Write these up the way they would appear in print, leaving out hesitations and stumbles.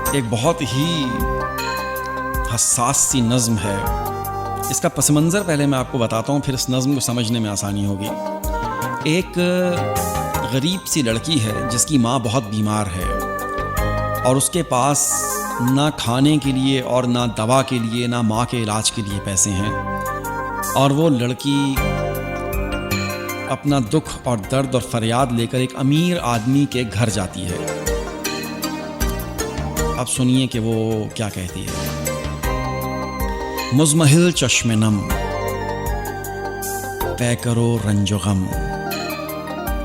एक बहुत ही हसास सी नज़्म है। इसका पस मंज़र पहले मैं आपको बताता हूँ, फिर इस नज़्म को समझने में आसानी होगी। एक गरीब सी लड़की है जिसकी माँ बहुत बीमार है और उसके पास ना खाने के लिए और ना दवा के लिए, ना माँ के इलाज के लिए पैसे हैं। और वो लड़की अपना दुख और दर्द और फरियाद लेकर एक अमीर आदमी के घर जाती है। अब सुनिए कि वो क्या कहती है। मुज़महिल चश्मे नम, तय करो रंजो गम,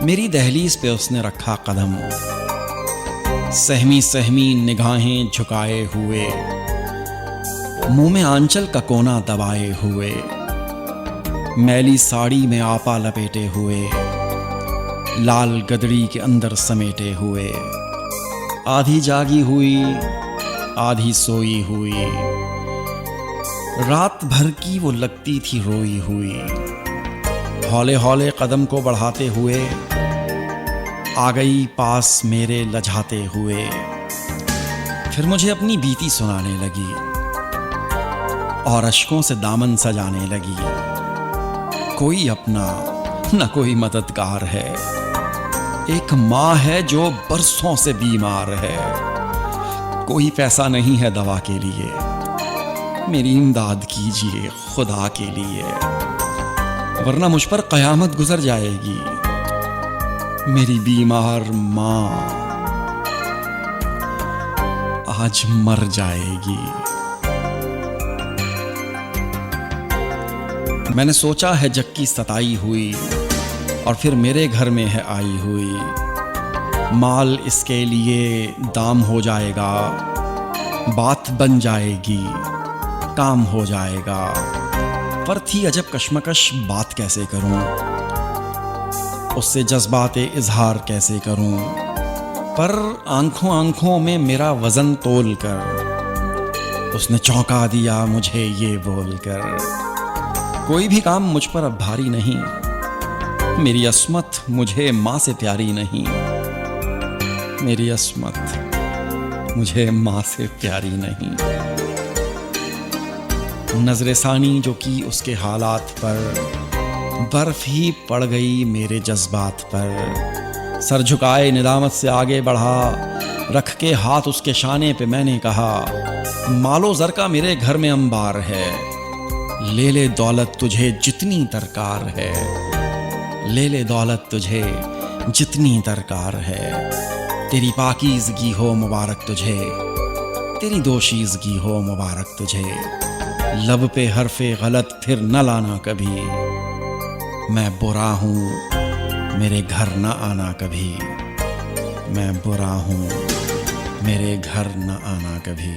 मेरी दहलीज पे उसने रखा कदम, सहमी सहमी निगाहें झुकाए हुए, मुंह में आंचल का कोना दबाए हुए, मैली साड़ी में आपा लपेटे हुए, लाल गदड़ी के अंदर समेटे हुए, आधी जागी हुई आधी सोई हुई, रात भर की वो लगती थी रोई हुई। हौले हौले कदम को बढ़ाते हुए आ गई पास मेरे लजाते हुए, फिर मुझे अपनी बीती सुनाने लगी और अश्कों से दामन सजाने लगी। कोई अपना न कोई मददगार है, एक माँ है जो बरसों से बीमार है, कोई पैसा नहीं है दवा के लिए, मेरी इमदाद कीजिए खुदा के लिए, वरना मुझ पर क़यामत गुजर जाएगी। मेरी बीमार माँ आज मर जाएगी। मैंने सोचा है जग की सताई हुई और फिर मेरे घर में है आई हुई, माल इसके लिए दाम हो जाएगा, बात बन जाएगी, काम हो जाएगा। पर थी अजब कश्मकश, बात कैसे करूं, उससे जज्बाते इजहार कैसे करूं। पर आंखों आंखों में मेरा वजन तोल कर उसने चौंका दिया मुझे ये बोलकर, कोई भी काम मुझ पर अब भारी नहीं, मेरी अस्मत मुझे माँ से प्यारी नहीं, मेरी अस्मत मुझे माँ से प्यारी नहीं। नजरे सानी जो की उसके हालात पर, बर्फ ही पड़ गई मेरे जज्बात पर। सर झुकाए निदामत से आगे बढ़ा, रख के हाथ उसके शाने पे मैंने कहा, मालो जर का मेरे घर में अंबार है, ले ले दौलत तुझे जितनी दरकार है, ले ले दौलत तुझे जितनी दरकार है। तेरी पाकीज़गी हो मुबारक तुझे, तेरी दोशीज़गी हो मुबारक तुझे, लब पे हरफे गलत फिर न लाना कभी, मैं बुरा हूँ मेरे घर न आना कभी, मैं बुरा हूँ मेरे घर न आना कभी।